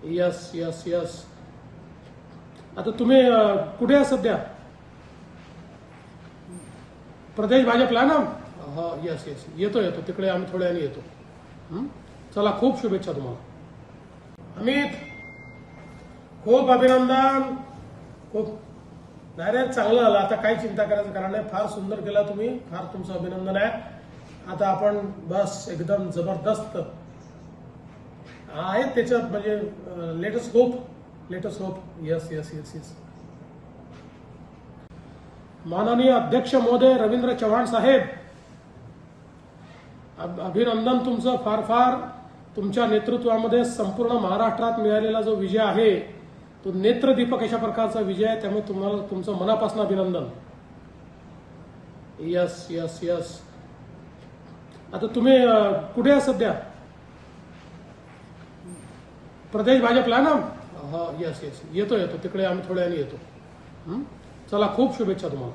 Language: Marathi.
Yes yes yes. आता तुम्ही कुठे आहे सध्या? प्रदेश भाजपला ना? हा यस यस, येतो येतो तिकडे, आम्ही थोड्या वेळाने येतो. चला, खूप शुभेच्छा तुम्हाला. अमित, खूप अभिनंदन. खूप नाही रे, चांगलं झालं. आता काही चिंता करायचं कारण नाही. फार सुंदर केला तुम्ही, फार तुमचं अभिनंदन आहे. आता आपण बस एकदम जबरदस्त आहेत त्याच्यात, म्हणजे latest hope. Yes yes yes yes. माननीय अध्यक्ष महोदय रवींद्र चव्हाण साहेब, अभिनंदन तुमचं फार फार. तुमच्या नेतृत्वामध्ये संपूर्ण महाराष्ट्रात मिळालेला जो विजय आहे तो नेत्रदीपक अशा प्रकारचा विजय आहे. त्यामुळे तुम्हाला तुमचं मनापासून अभिनंदन. Yes yes yes. आता तुम्ही कुठे आहे सध्या? प्रदेश भाजपला ना? हा यस यस, येतो येतो तिकडे, आम्ही थोड्या वेळाने येतो. चला, खूप शुभेच्छा तुम्हाला.